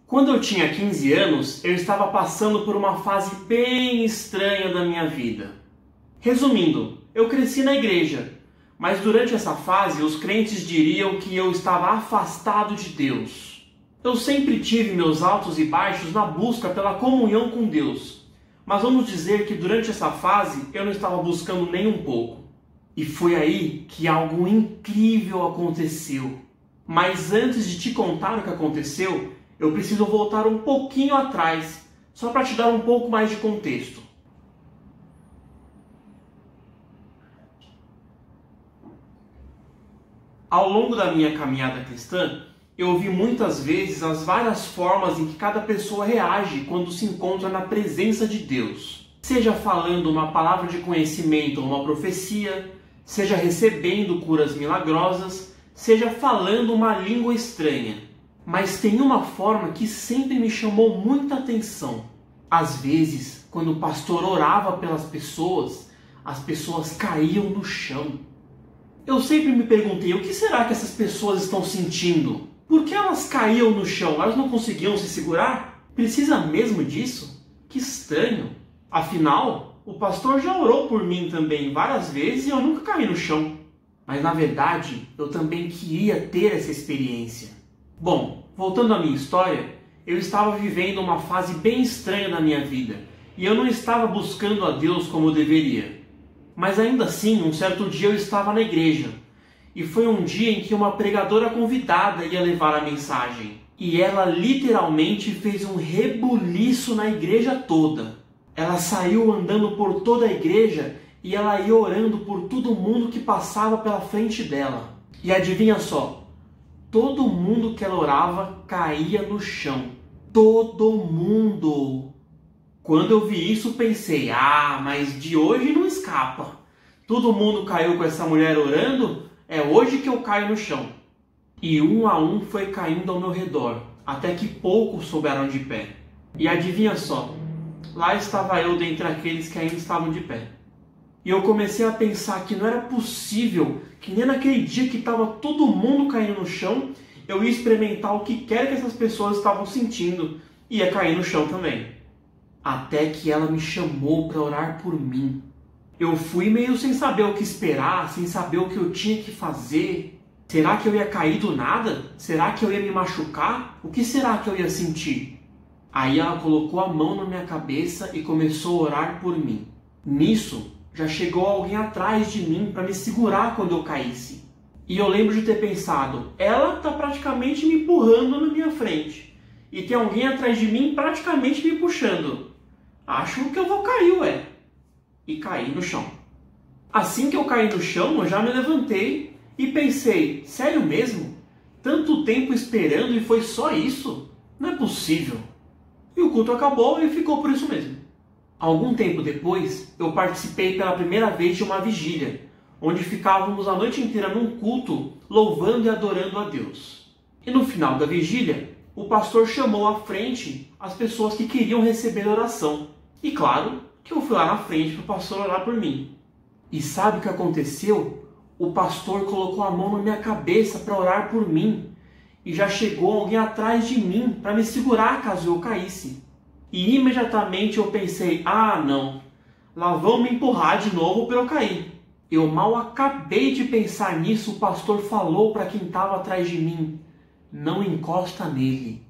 Quando eu tinha 15 anos, eu estava passando por uma fase bem estranha da minha vida. Resumindo, eu cresci na igreja, mas durante essa fase os crentes diriam que eu estava afastado de Deus. Eu sempre tive meus altos e baixos na busca pela comunhão com Deus, mas vamos dizer que durante essa fase eu não estava buscando nem um pouco. E foi aí que algo incrível aconteceu. Mas antes de te contar o que aconteceu, eu preciso voltar um pouquinho atrás, só para te dar um pouco mais de contexto. Ao longo da minha caminhada cristã, eu vi muitas vezes as várias formas em que cada pessoa reage quando se encontra na presença de Deus. Seja falando uma palavra de conhecimento ou uma profecia, seja recebendo curas milagrosas, seja falando uma língua estranha. Mas tem uma forma que sempre me chamou muita atenção. Às vezes, quando o pastor orava pelas pessoas, as pessoas caíam no chão. Eu sempre me perguntei, o que será que essas pessoas estão sentindo? Por que elas caíam no chão? Elas não conseguiam se segurar? Precisa mesmo disso? Que estranho. Afinal, o pastor já orou por mim também várias vezes e eu nunca caí no chão. Mas na verdade, eu também queria ter essa experiência. Bom, voltando à minha história, eu estava vivendo uma fase bem estranha na minha vida e eu não estava buscando a Deus como eu deveria. Mas ainda assim, um certo dia eu estava na igreja e foi um dia em que uma pregadora convidada ia levar a mensagem e ela literalmente fez um rebuliço na igreja toda. Ela saiu andando por toda a igreja e ela ia orando por todo mundo que passava pela frente dela. E adivinha só? Todo mundo que ela orava caía no chão. Todo mundo! Quando eu vi isso, pensei, mas de hoje não escapa. Todo mundo caiu com essa mulher orando, é hoje que eu caio no chão. E um a um foi caindo ao meu redor, até que poucos souberam de pé. E adivinha só, lá estava eu dentre aqueles que ainda estavam de pé. E eu comecei a pensar que não era possível que nem naquele dia que estava todo mundo caindo no chão, eu ia experimentar o que quer que essas pessoas estavam sentindo e ia cair no chão também. Até que ela me chamou para orar por mim. Eu fui meio sem saber o que esperar, sem saber o que eu tinha que fazer. Será que eu ia cair do nada? Será que eu ia me machucar? O que será que eu ia sentir? Aí ela colocou a mão na minha cabeça e começou a orar por mim. Nisso, já chegou alguém atrás de mim para me segurar quando eu caísse. E eu lembro de ter pensado, ela está praticamente me empurrando na minha frente. E tem alguém atrás de mim praticamente me puxando. Acho que eu vou cair, E caí no chão. Assim que eu caí no chão, eu já me levantei e pensei, sério mesmo? Tanto tempo esperando e foi só isso? Não é possível. E o culto acabou e ficou por isso mesmo. Algum tempo depois, eu participei pela primeira vez de uma vigília, onde ficávamos a noite inteira num culto, louvando e adorando a Deus. E no final da vigília, o pastor chamou à frente as pessoas que queriam receber oração. E claro que eu fui lá na frente para o pastor orar por mim. E sabe o que aconteceu? O pastor colocou a mão na minha cabeça para orar por mim. E já chegou alguém atrás de mim para me segurar caso eu caísse. E imediatamente eu pensei, não, lá vão me empurrar de novo para eu cair. Eu mal acabei de pensar nisso, o pastor falou para quem estava atrás de mim, não encosta nele.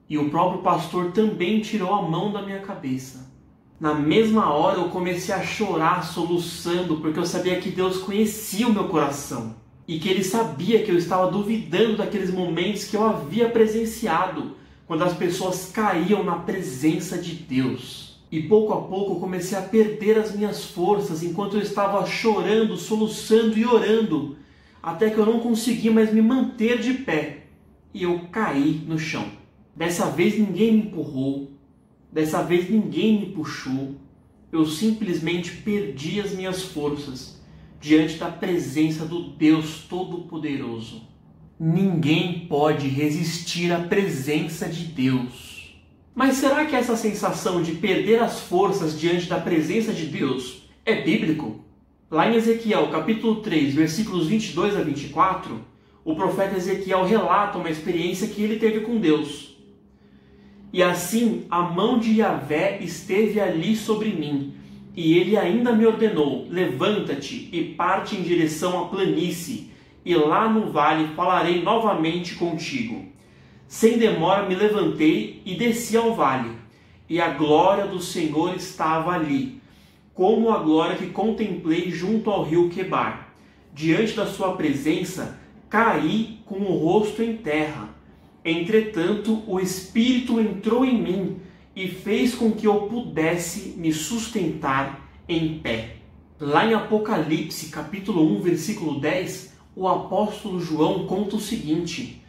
E o próprio pastor também tirou a mão da minha cabeça. Na mesma hora eu comecei a chorar, soluçando, porque eu sabia que Deus conhecia o meu coração. E que Ele sabia que eu estava duvidando daqueles momentos que eu havia presenciado, quando as pessoas caíam na presença de Deus. E pouco a pouco eu comecei a perder as minhas forças enquanto eu estava chorando, soluçando e orando, até que eu não consegui mais me manter de pé. E eu caí no chão. Dessa vez ninguém me empurrou, dessa vez ninguém me puxou. Eu simplesmente perdi as minhas forças diante da presença do Deus Todo-Poderoso. Ninguém pode resistir à presença de Deus. Mas será que essa sensação de perder as forças diante da presença de Deus é bíblico? Lá em Ezequiel, capítulo 3, versículos 22 a 24, o profeta Ezequiel relata uma experiência que ele teve com Deus. E assim a mão de Yahvé esteve ali sobre mim, e ele ainda me ordenou: levanta-te e parte em direção à planície, e lá no vale falarei novamente contigo. Sem demora me levantei e desci ao vale, e a glória do Senhor estava ali, como a glória que contemplei junto ao rio Quebar. Diante da sua presença, caí com o rosto em terra. Entretanto, o Espírito entrou em mim e fez com que eu pudesse me sustentar em pé. Lá em Apocalipse, capítulo 1, versículo 10, o apóstolo João conta o seguinte: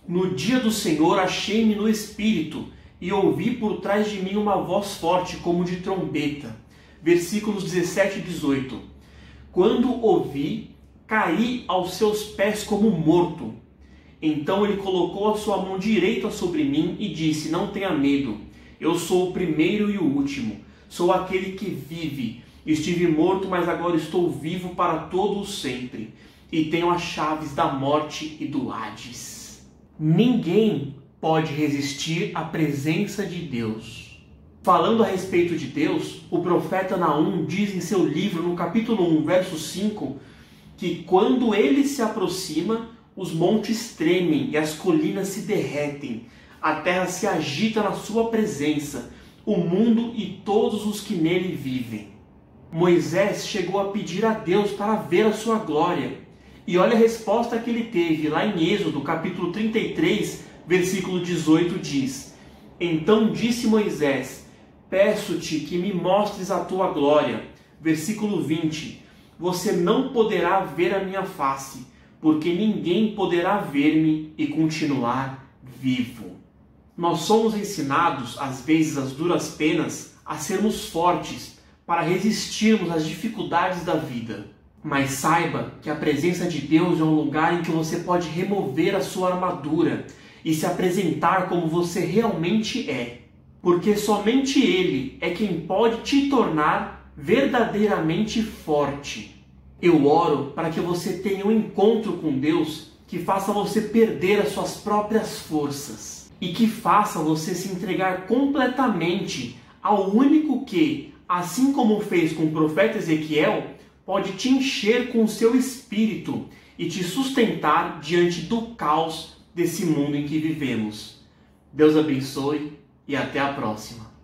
no dia do Senhor achei-me no Espírito, e ouvi por trás de mim uma voz forte como de trombeta. Versículos 17 e 18. Quando ouvi, caí aos seus pés como morto. Então ele colocou a sua mão direita sobre mim e disse: não tenha medo, eu sou o primeiro e o último, sou aquele que vive. Estive morto, mas agora estou vivo para todo o sempre, e tenho as chaves da morte e do Hades. Ninguém pode resistir à presença de Deus. Falando a respeito de Deus, o profeta Naum diz em seu livro, no capítulo 1, verso 5, que quando ele se aproxima, os montes tremem e as colinas se derretem, a terra se agita na sua presença, o mundo e todos os que nele vivem. Moisés chegou a pedir a Deus para ver a sua glória, e olha a resposta que ele teve lá em Êxodo, capítulo 33, versículo 18, diz: então disse Moisés: peço-te que me mostres a tua glória. Versículo 20, você não poderá ver a minha face, porque ninguém poderá ver-me e continuar vivo. Nós somos ensinados, às vezes às duras penas, a sermos fortes para resistirmos às dificuldades da vida. Mas saiba que a presença de Deus é um lugar em que você pode remover a sua armadura e se apresentar como você realmente é. Porque somente Ele é quem pode te tornar verdadeiramente forte. Eu oro para que você tenha um encontro com Deus que faça você perder as suas próprias forças e que faça você se entregar completamente ao único que, assim como fez com o profeta Ezequiel, pode te encher com o seu espírito e te sustentar diante do caos desse mundo em que vivemos. Deus abençoe e até a próxima.